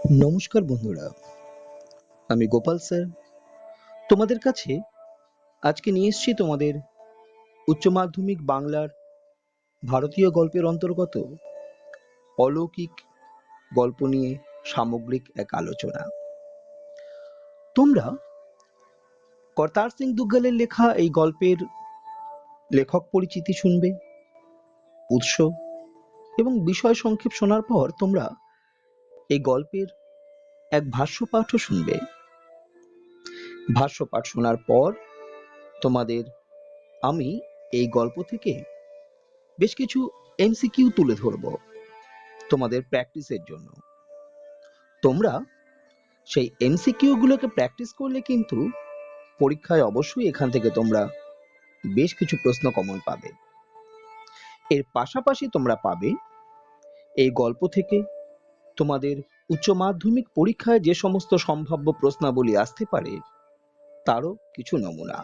নমস্কার বন্ধুরা, আমি গোপাল স্যার তোমাদের কাছে আজকে নিয়ে এসেছি তোমাদের উচ্চ মাধ্যমিক বাংলার ভারতীয় গল্পের অন্তর্গত অলৌকিক গল্প নিয়ে সামগ্রিক এক আলোচনা। তোমরা করতার সিং দুগ্গলের লেখা এই গল্পের লেখক পরিচিতি শুনবে, উৎস এবং বিষয় সংক্ষেপ শোনার পর তোমরা এই গল্পের এক ভাষ্য পাঠও শুনবে। ভাষ্য পাঠ শোনার পর তোমাদের আমি এই গল্প থেকে বেশ কিছু এমসিকিউ তুলে ধরব তোমাদের প্র্যাকটিসের জন্য। তোমরা সেই এমসিকিউ গুলোকে প্র্যাকটিস করলে কিন্তু পরীক্ষায় অবশ্যই এখান থেকে তোমরা বেশ কিছু প্রশ্ন কমন পাবে। এর পাশাপাশি তোমরা পাবে এই গল্প থেকে তোমাদের উচ্চ মাধ্যমিক পরীক্ষায় যে সমস্ত সম্ভাব্য প্রশ্নাবলী আসতে পারে তারও কিছু নমুনা।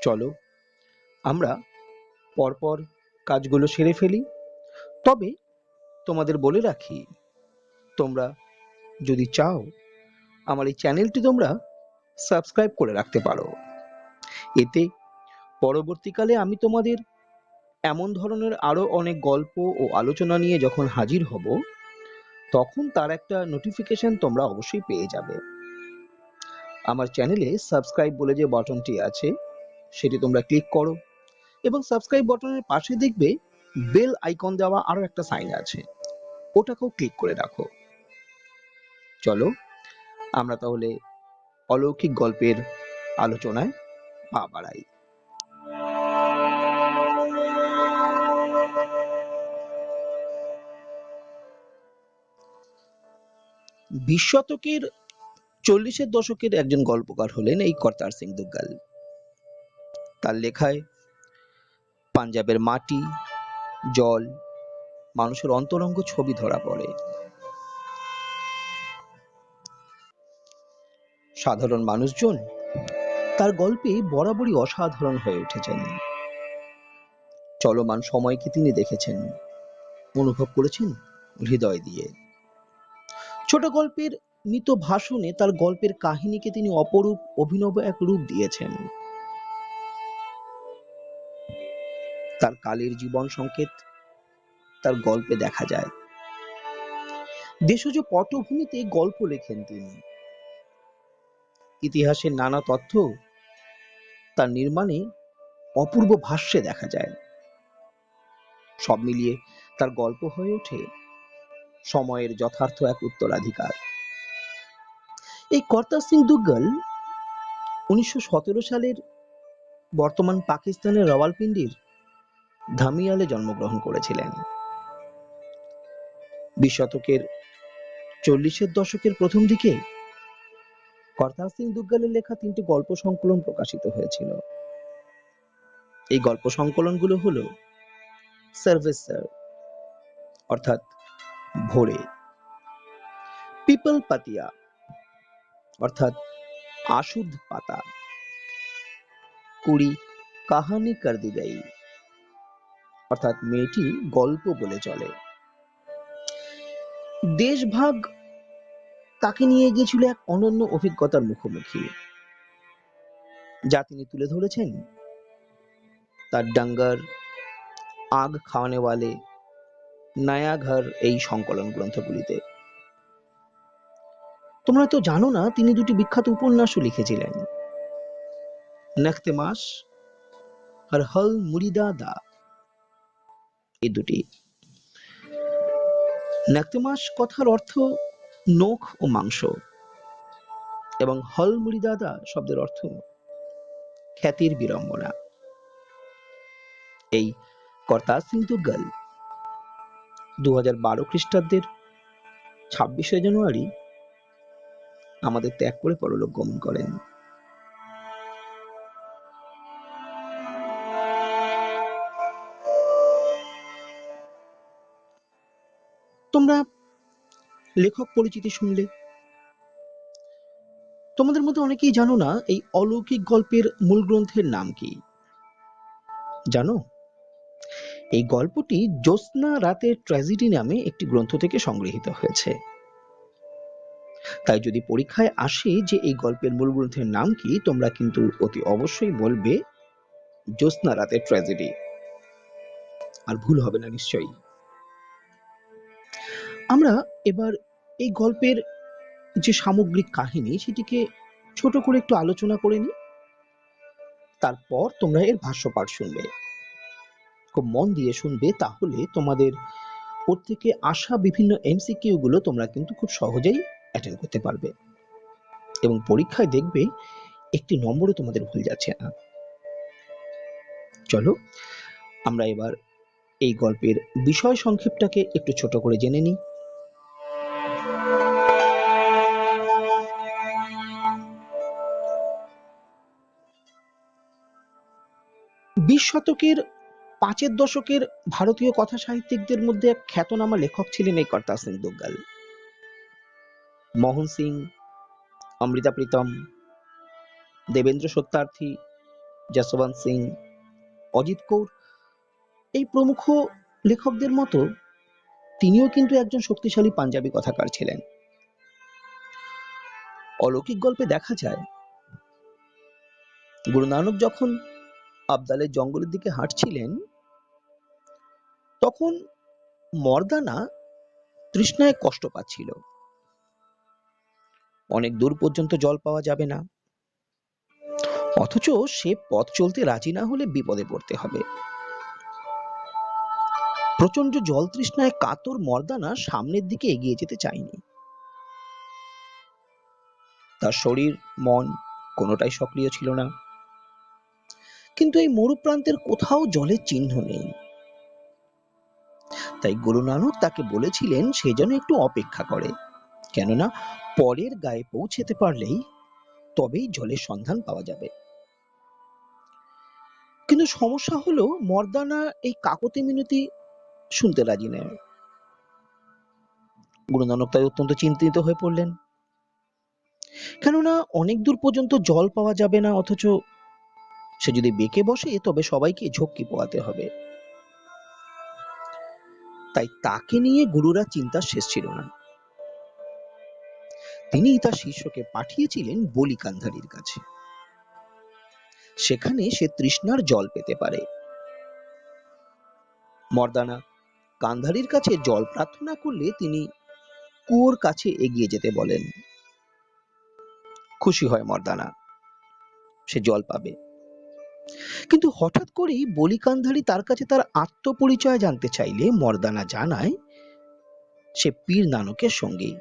চলো আমরা পরপর কাজগুলো সেরে ফেলি। তবে তোমাদের বলে রাখি, তোমরা যদি চাও আমার এই চ্যানেলটি তোমরা সাবস্ক্রাইব করে রাখতে পারো। এতে পরবর্তীকালে আমি তোমাদের এমন ধরনের আরো অনেক গল্প ও আলোচনা নিয়ে যখন হাজির হব তখন তার একটা নোটিফিকেশন তোমরা অবশ্যই পেয়ে যাবে। আমার চ্যানেলে সাবস্ক্রাইব বলে যে বাটনটি আছে সেটি তোমরা ক্লিক করো এবং সাবস্ক্রাইব বাটনের পাশে দেখবে বেল আইকন দেওয়া আরো একটা সাইন আছে, ওটাকেও ক্লিক করে রাখো। চলো আমরা তাহলে অলৌকিক গল্পের আলোচনায় পা বাড়াই। বিশ শতকের 40-এর দশকের একজন গল্পকার হলেন এই করতার সিং দুগ্গল। তার লেখায় পাঞ্জাবের মাটি, জল, মানুষের অন্তরঙ্গ ছবি ধরা পড়ে। সাধারণ মানুষজন তার গল্পে বরাবরই অসাধারণ হয়ে উঠেছেন। চলমান সময়কে তিনি দেখেছেন, অনুভব করেছেন হৃদয় দিয়ে। ছোট গল্পের মিত ভাষণে তার গল্পের কাহিনীকে তিনি অপরূপ অভিনব এক রূপ দিয়েছেন। তার কালের জীবন সংকেত তার গল্পে দেখা যায়। দেশজ পটভূমিতে গল্প লেখেন তিনি। ইতিহাসের নানা তথ্য তার নির্মাণে অপূর্ব ভাষ্যে দেখা যায়। সব মিলিয়ে তার গল্প হয়ে ওঠে সময়ের যথার্থ এক উত্তরাধিকার। এই করতার সিং দুগ্গল 1917 সালের বর্তমান পাকিস্তানের রাওয়ালপিন্ডির ধামিয়ালে জন্মগ্রহণ করেছিলেন। 20 শতকের 40-এর দশকের প্রথম দিকে করতার সিং দুগ্গলের লেখা 3টি গল্প সংকলন প্রকাশিত হয়েছিল। এই গল্প সংকলনগুলো হলো সার্ভেসার অর্থাৎ ভোরে, পিপল পাতিয়া অর্থাৎ আশুদ্ধ পাতা, কুড়ি কাহানি কর দি গই অর্থাৎ মেয়েটি গল্প বলে চলে। দেশভাগ তাকে নিয়ে গিয়েছিল এক অনন্য অভিজ্ঞতার মুখোমুখি, যা তিনি তুলে ধরেছেন তার ডাঙ্গার, আগ খাওয়ানে ওয়ালে, নয়া ঘর এই সংকলন গ্রন্থগুলিতে। তোমরা তো জানো না তিনি দুটি বিখ্যাত উপন্যাসও লিখেছিলেন, নখতেমাশ আর হল মুরিদাদা। এই দুটি। নখতেমাশ কথার অর্থ নখ ও মাংস এবং হল মুরিদাদা শব্দের অর্থ খ্যাতির বিড়ম্বনা। এই করতার সিং দুগ্গল 2012 খ্রিস্টাব্দের 26শে জানুয়ারি আমাদের ত্যাগ করে পরলোক গমন করেন। তোমরা লেখক পরিচিতি শুনলে। তোমাদের মধ্যে অনেকেই জানো না এই অলৌকিক গল্পের মূল গ্রন্থের নাম কি জানো? এই গল্পটি জ্যোৎস্না রাতের ট্র্যাজেডি নামে একটি গ্রন্থ থেকে সংগৃহীত হয়েছে। তাই যদি পরীক্ষায় আসে যে এই গল্পের মূল গ্রন্থের নাম কি, তোমরা কিন্তু অতি অবশ্যই বলবে জ্যোৎস্না রাতের ট্র্যাজেডি। আর ভুল হবে না নিশ্চয়ই। আমরা এবার এই গল্পের যে সামগ্রিক কাহিনী সেটিকে ছোট করে একটু আলোচনা করে নিই, তারপর তোমরা এর ভাষ্যপাঠ শুনবে। খুব মন দিয়ে শুনবে, তাহলে তোমাদের ওর থেকে আসা বিভিন্ন এমসিকিউ গুলো তোমরা কিন্তু খুব সহজেই অ্যাটেন্ড করতে পারবে এবং পরীক্ষায় দেখবে একটি নম্বরও তোমাদের ভুল যাচ্ছে না। চলো আমরা এবার এই গল্পের বিষয় সংক্ষেপটাকে একটু ছোট করে জেনে নিই। 20 শতকের 5-এর দশকের ভারতীয় কথা সাহিত্যিকদের মধ্যে এক খ্যাতনামা লেখক ছিলেন এই করতাল সিং দুগ্গল। মোহন সিং, অমৃতা প্রীতম, দেবেন্দ্র সত্যার্থী, যশবন্ত সিং, অজিত কৌর এই প্রমুখ লেখকদের মতো তিনিও কিন্তু একজন শক্তিশালী পাঞ্জাবি কথাকার ছিলেন। অলৌকিক গল্পে দেখা যায় গুরু নানক যখন আবদালের জঙ্গলের দিকে হাঁটছিলেন, তখন মর্দানা তৃষ্ণায় কষ্ট পাচ্ছিল। অনেক দূর পর্যন্ত জল পাওয়া যাবে না, অথচ সে পথ চলতে রাজি না হলে বিপদে পড়তে হবে। প্রচন্ড জল তৃষ্ণায় কাতর মর্দানা সামনের দিকে এগিয়ে যেতে চায়নি। তার শরীর মন কোনোটাই সক্রিয় ছিল না। কিন্তু এই মরুপ্রান্তের কোথাও জলের চিহ্ন নেই। তাই গুরু নানক তাকে বলেছিলেন সে যেন একটু অপেক্ষা করে, কেননা পরের গায়ে পৌঁছেতে পারলেই তবেই জলের সন্ধান পাওয়া যাবে। কিন্তু সমস্যা হলো মর্দানা এই কাকতি মিনতি শুনতে রাজি নয়। গুরু নানক তাই অত্যন্ত চিন্তিত হয়ে পড়লেন, কেননা অনেক দূর পর্যন্ত জল পাওয়া যাবে না, অথচ সে যদি বেঁকে বসে তবে সবাইকে ঝক্কি পোয়াতে হবে। তাই তাকে নিয়ে গুরুরা চিন্তার শেষ ছিল না। তিনি তার শিষ্যকে পাঠিয়েছিলেন বলি কান্ধারীর কাছে, সেখানে সে তৃষ্ণার জল পেতে পারে। মর্দানা কান্ধারীর কাছে জল প্রার্থনা করলে তিনি কুয়োর কাছে এগিয়ে যেতে বলেন। খুশি হয় মর্দানা, সে জল পাবে। কিন্তু হঠাৎ করেই বলি কান্ধারী তার কাছে তার আত্মপরিচয় জানতে চাইলে মর্দানা জানায় সে পীর নানকের সঙ্গী।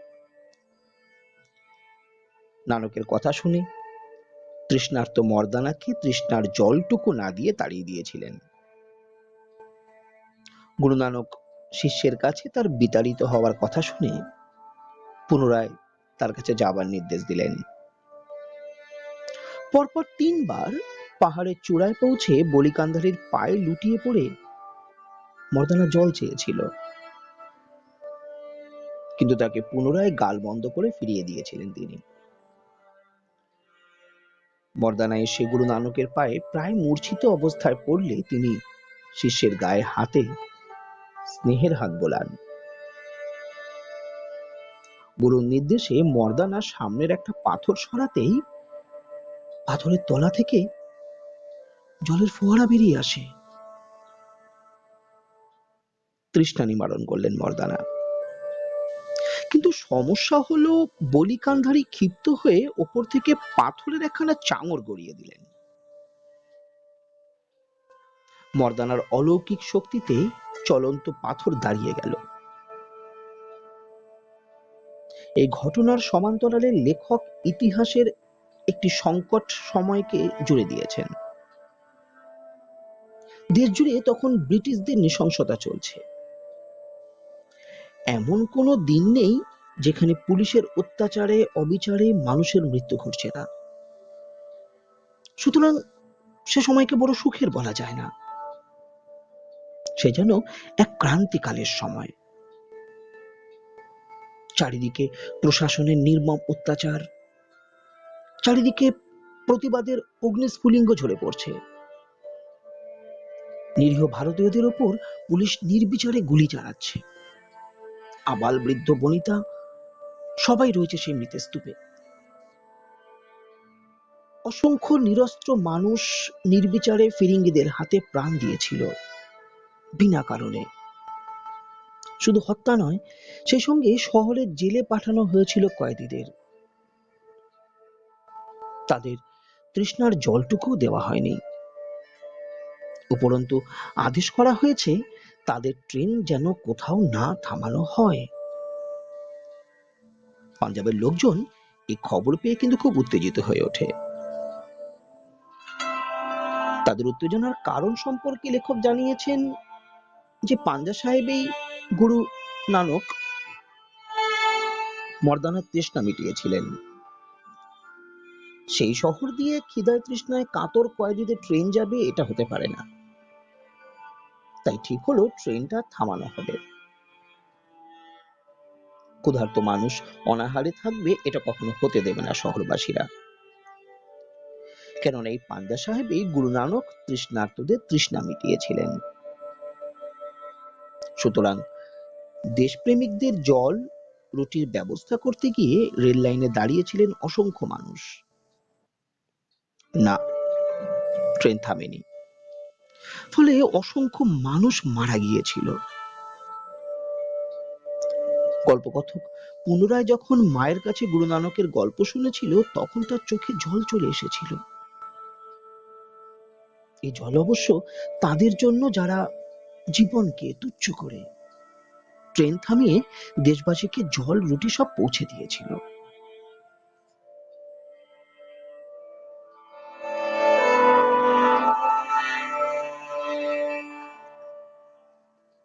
নানকের কথা শুনে তৃষ্ণার্ত মর্দানাকে তৃষ্ণার জলটুকু না দিয়ে তাড়িয়ে দিয়েছিলেন। গুরু নানক শিষ্যের কাছে তার বিতাড়িত হওয়ার কথা শুনে পুনরায় তার কাছে যাবার নির্দেশ দিলেন। পরপর 3 বার পাহাড়ের চূড়ায় পৌঁছে বলি কান্ধারীর পায়ে লুটিয়ে পড়ে মর্দানা জল চেয়েছিল, কিন্তু তাকে পুনরায় গাল বন্ধ করে ফিরিয়ে দিয়েছিলেন তিনি। মর্দানা এসে গুরু নানকের পায়ে প্রায় মূর্ছিত অবস্থায় পড়লে তিনি শিষ্যের গায়ে হাতে স্নেহের হাত বোলান। গুরুর নির্দেশে মর্দানা সামনের একটা পাথর সরাতেই পাথরের তলা থেকে জলের ফোয়ারা বেরিয়ে আসে। তৃষ্ণা নিবারণ করলেন মর্দানা। কিন্তু সমস্যা হলো বলি কান্ধারী ক্ষিপ্ত হয়ে ওপর থেকে পাথরের একখানা চাঙড় গড়িয়ে দিলেন। মর্দানার অলৌকিক শক্তিতে চলন্ত পাথর দাঁড়িয়ে গেল। এই ঘটনার সমান্তরালে লেখক ইতিহাসের একটি সংকট সময়কে জুড়ে দিয়েছেন। দেশ জুড়ে তখন ব্রিটিশদের নৃশংসতা চলছে। এমন কোনো দিন নেই যেখানে পুলিশের অত্যাচারে অবিচারে মানুষের মৃত্যু ঘটছে না। সুতরাং সে সময়কে বড় সুখের বলা যায় না, সে যেন এক ক্রান্তিকালের সময়। চারিদিকে প্রশাসনের নির্মম অত্যাচার, চারিদিকে প্রতিবাদের অগ্নিস্ফুলিঙ্গ ঝরে পড়ছে। নিরীহ ভারতীয়দের ওপর পুলিশ নির্বিচারে গুলি চালাচ্ছে। আবাল বৃদ্ধ বনিতা সবাই রয়েছে সেই মৃতের স্তূপে। অসংখ্য নিরস্ত্র মানুষ নির্বিচারে ফিরিঙ্গিদের হাতে প্রাণ দিয়েছিল বিনা কারণে। শুধু হত্যা নয়, সেই সঙ্গে শহরের জেলে পাঠানো হয়েছিল কয়েদিদের। তাদের তৃষ্ণার জলটুকুও দেওয়া হয়নি। উপরন্তু আদেশ করা হয়েছে তাদের ট্রেন যেন কোথাও না থামানো হয়। পাঞ্জাবের লোকজন এই খবর পেয়ে কিন্তু খুব উত্তেজিত হয়ে ওঠে। তাদের উত্তেজনার কারণ সম্পর্কে লেখক জানিয়েছেন যে পাঞ্জা সাহেবেই গুরু নানক মর্দানার তৃষ্ণা মিটিয়েছিলেন। সেই শহর দিয়ে খিদায় তৃষ্ণায় কাতর কয়েদিদের ট্রেন যাবে এটা হতে পারে না। তাই ঠিক হলো ট্রেনটা থামানো হবে। ক্ষুধার্ত মানুষ অনাহারে থাকবে এটা কখনো হতে দেবে না শহরবাসীরা। কেননা এই পাঞ্জা সাহেবই গুরু নানক তৃষ্ণার্তদের তৃষ্ণা মিটিয়েছিলেন। সুতরাং দেশপ্রেমিকদের জল রুটির ব্যবস্থা করতে গিয়ে রেল লাইনে দাঁড়িয়েছিলেন অসংখ্য মানুষ। না, ট্রেন থামেনি। ফলে অসংখ্য মানুষ মারা গিয়েছিল। গল্পকথক পুনরায় যখন মায়ের কাছে গুরু নানকের গল্প শুনেছিল তখন তার চোখে জল চলে এসেছিল। এই জল অবশ্য তাদের জন্য যারা জীবনকে তুচ্ছ করে ট্রেন থামিয়ে দেশবাসীকে জল রুটি সব পৌঁছে দিয়েছিল।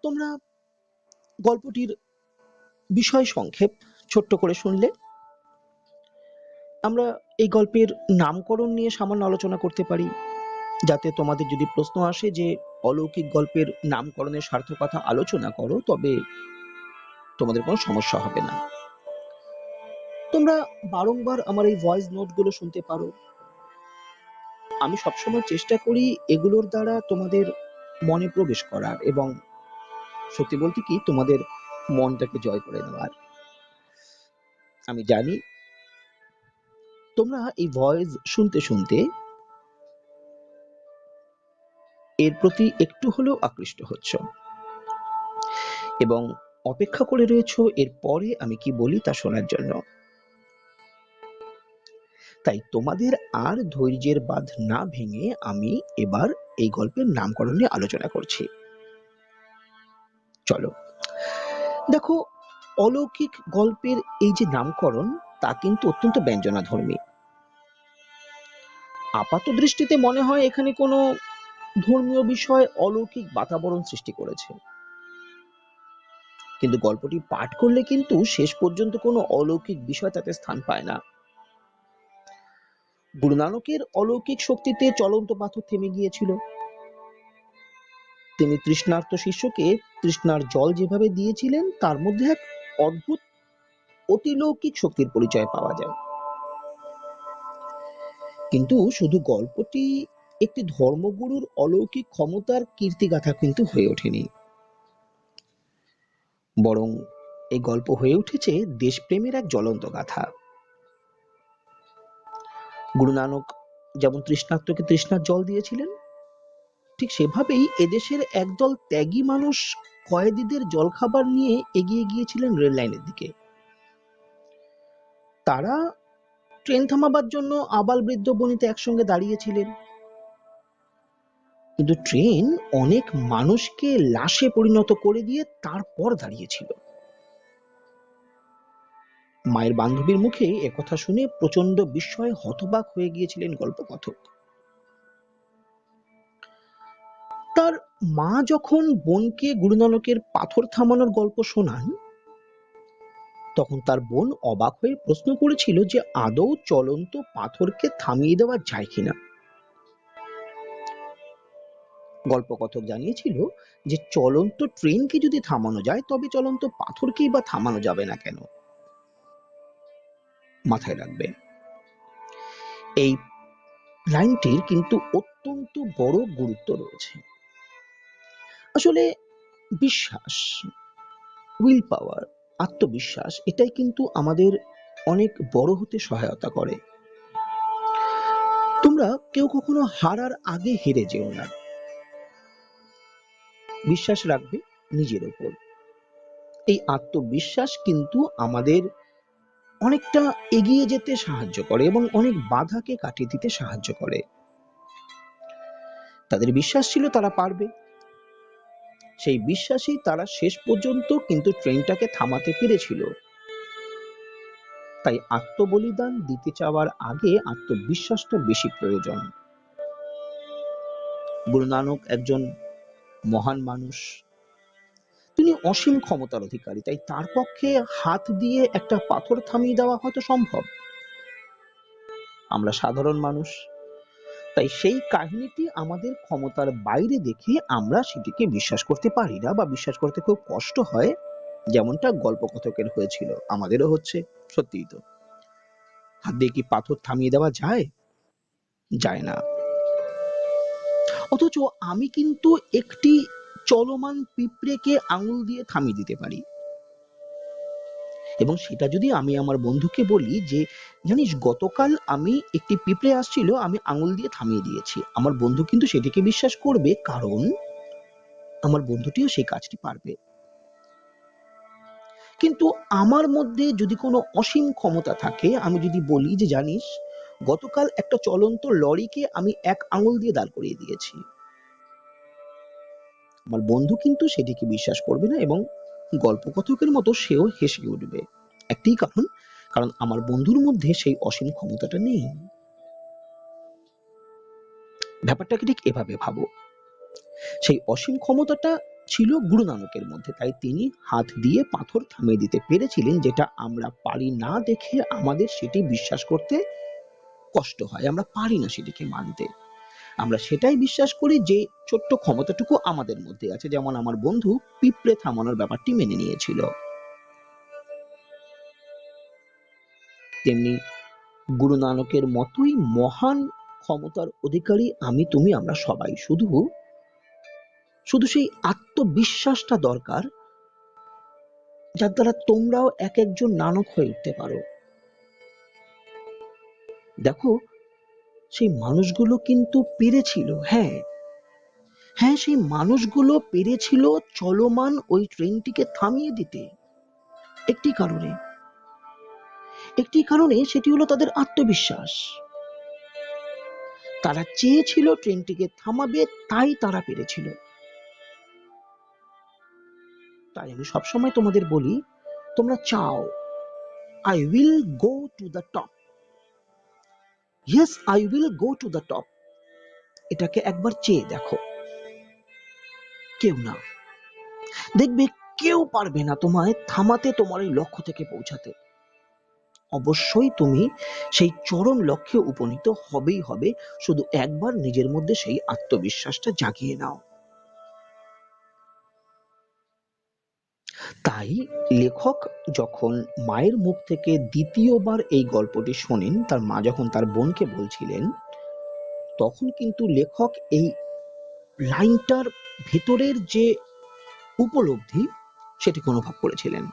তোমরা গল্পটির বিষয় সংক্ষেপ ছোট্ট করে শুনলে। আমরা এই গল্পের নামকরণ নিয়ে সামান্য আলোচনা করতে পারি, যাতে তোমাদের যদি প্রশ্ন আসে যে অলৌকিক গল্পের নামকরণের সার্থকতা আলোচনা করো, তবে তোমাদের কোনো সমস্যা হবে না। তোমরা বারংবার আমার এই ভয়েস নোটগুলো শুনতে পারো। আমি সবসময় চেষ্টা করি এগুলোর দ্বারা তোমাদের মনে প্রবেশ করার এবং সত্যি বলতে কি তোমাদের মনটাকে জয় করে নেওয়ার। আমি জানি তোমরা এই ভয়েস শুনতে শুনতে এর প্রতি একটু হলেও আকৃষ্ট হচ্ছ এবং অপেক্ষা করে রয়েছো এর পরে আমি কি বলি তা শোনার জন্য। তাই তোমাদের আর ধৈর্যের বাঁধ না ভেঙে আমি এবার এই গল্পের নামকরণ নিয়ে আলোচনা করছি। চলো দেখো, অলৌকিক গল্পের এই যে নামকরণ তা কিন্তু অত্যন্ত ব্যঞ্জনাধর্মী। আপাত দৃষ্টিতে মনে হয় এখানে কোনো ধর্মীয় বিষয় অলৌকিক বাতাবরণ সৃষ্টি করেছে, কিন্তু গল্পটি পাঠ করলে কিন্তু শেষ পর্যন্ত কোনো অলৌকিক বিষয় তাতে স্থান পায় না। গুরু নানকের অলৌকিক শক্তিতে চলন্ত পাথর থেমে গিয়েছিল। তিনি তৃষ্ণার্ত শিষ্যকে তৃষ্ণার জল যেভাবে দিয়েছিলেন তার মধ্যে এক অদ্ভুত অতিলৌকিক শক্তির পরিচয় পাওয়া যায়। কিন্তু শুধু গল্পটি একটি ধর্মগুরুর অলৌকিক ক্ষমতার কীর্তিগাথা কিন্তু হয়ে ওঠেনি, বরং এই গল্প হয়ে উঠেছে দেশপ্রেমের এক জ্বলন্ত গাথা। গুরু নানক যেমন তৃষ্ণার্তকে তৃষ্ণার জল দিয়েছিলেন, ঠিক সেভাবেই এদেশের একদল ত্যাগী মানুষ কয়েদিদের জলখাবার নিয়ে এগিয়ে গিয়েছিলেন রেল লাইনের দিকে। তারা ট্রেন থামাবার জন্য আবাল বৃদ্ধ বনিতা একসঙ্গে দাঁড়িয়েছিলেন, কিন্তু ট্রেন অনেক মানুষকে লাশে পরিণত করে দিয়ে তারপর দাঁড়িয়েছিল। মায়ের বান্ধবীর মুখে একথা শুনে প্রচন্ড বিস্ময়ে হতবাক হয়ে গিয়েছিলেন গল্পকথক। তার মা যখন বোনকে গুরু নানকের পাথর থামানোর গল্প শোনান, তখন তার বোন অবাক হয়ে প্রশ্ন করেছিল যে আদৌ চলন্ত পাথরকে থামিয়ে দেওয়া যায় কিনা। গল্পকথক জানিয়েছিল যে চলন্ত ট্রেনকে যদি থামানো যায় তবে চলন্ত পাথরকেই বা থামানো যাবে না কেন। মাথায় রাখবে, এই লাইনটির কিন্তু অত্যন্ত বড় গুরুত্ব রয়েছে। আসলে বিশ্বাস, উইল পাওয়ার আত্মবিশ্বাস এটাই কিন্তু আমাদের অনেক বড় হতে সহায়তা করে। তোমরা কেউ কখনো হারার আগে হেরে যেও না, বিশ্বাস রাখবে নিজের উপর। এই আত্মবিশ্বাস কিন্তু আমাদের অনেকটা এগিয়ে যেতে সাহায্য করে এবং অনেক বাধাকে কাটিয়ে দিতে সাহায্য করে। তাদের বিশ্বাস ছিল তারা পারবে, সেই বিশ্বাসেই তারা শেষ পর্যন্ত কিন্তু ট্রেনটাকে থামাতে পেরেছিল। তাই আত্মবলিদান দিতে চাওয়ার আগে আত্মবিশ্বাসটা বেশি প্রয়োজন। গুরু নানক একজন মহান মানুষ, তিনি অসীম ক্ষমতার অধিকারী, তাই তার পক্ষে হাত দিয়ে একটা পাথর থামিয়ে দেওয়া হয়তো সম্ভব। আমরা সাধারণ মানুষ, তাই সেই কাহিনীটি আমাদের ক্ষমতার বাইরে দেখে আমরা সেটিকে বিশ্বাস করতে পারি না বা বিশ্বাস করতে খুব কষ্ট হয়, যেমনটা গল্পকথকের হয়েছিল, আমাদেরও হচ্ছে। সত্যিই তো, হাত দিয়ে কি পাথর থামিয়ে দেওয়া যায়? যায় না। অথচ আমি কিন্তু একটি চলমান পিঁপড়েকে আঙুল দিয়ে থামিয়ে দিতে পারি, এবং সেটা যদি আমি আমার বন্ধুকে বলি যে জানিস গতকাল আমি একটি পিঁপড়ে আসছিল, আমি আঙুল দিয়ে থামিয়ে দিয়েছি, আমার বন্ধু কিন্তু সেটিকে বিশ্বাস করবে, কারণ আমার বন্ধুটিও সেই কাজটি পারবে। কিন্তু আমার মধ্যে যদি কোনো অসীম ক্ষমতা থাকে, আমি যদি বলি যে জানিস গতকাল একটা চলন্ত লরিকে আমি এক আঙুল দিয়ে দাঁড় করিয়ে দিয়েছি, আমার বন্ধু কিন্তু সেটিকে বিশ্বাস করবে না এবং গল্পকথকের মতো সেও হেসে উঠবে। একটি কারণ, কারণ আমার বন্ধুর মধ্যে সেই অসীম ক্ষমতাটা নেই। ব্যাপারটাকে ঠিক এভাবে ভাবো, সেই অসীম ক্ষমতাটা ছিল গুরু নানকের মধ্যে, তাই তিনি হাত দিয়ে পাথর থামিয়ে দিতে পেরেছিলেন, যেটা আমরা পারি না দেখে আমাদের সেটি বিশ্বাস করতে কষ্ট হয়, আমরা পারি না সেটিকে মানতে। আমরা সেটাই বিশ্বাস করি যে ছোট্ট ক্ষমতাটুকু আমাদের মধ্যে আছে, যেমন আমার বন্ধু পিঁপড়ে থামানোর ব্যাপারটি মেনে নিয়েছিল। তেমনি গুরু নানকের মতোই মহান ক্ষমতার অধিকারী আমি তুমি আমরা সবাই, শুধু শুধু সেই আত্মবিশ্বাসটা দরকার, যার দ্বারা তোমরাও এক একজন নানক হয়ে উঠতে পারো। দেখো, সেই মানুষগুলো কিন্তু পেরেছিল, হ্যাঁ হ্যাঁ, সেই মানুষগুলো পেরেছিল চলমান ওই ট্রেনটিকে থামিয়ে দিতে। একটি কারণে, একটি কারণে সেটি হলো তাদের আত্মবিশ্বাস। তারা চেয়েছিল ট্রেনটিকে থামাবে, তাই তারা পেরেছিল। তাই আমি সবসময় তোমাদের বলি, তোমরা চাও I will go to the top, yes I will go to the top, এটাকে একবার চেয়ে দেখো। কেউ না, দেখবে কেউ পারবে না তোমায় থামাতে, তোমার এই লক্ষ্য থেকে পৌঁছাতে। অবশ্যই তুমি সেই চরম লক্ষ্যে উপনীত হবেই হবে, শুধু একবার নিজের মধ্যে সেই আত্মবিশ্বাসটা জাগিয়ে নাও। তাই লেখক যখন মায়ের মুখ থেকে দ্বিতীয়বার এই গল্পটি শোনেন, তার মা যখন তার বোনকে বলছিলেন, তখন কিন্তু লেখক এই লাইনটার ভেতরের যে উপলব্ধি সেটিকে অনুভব করেছিলেন।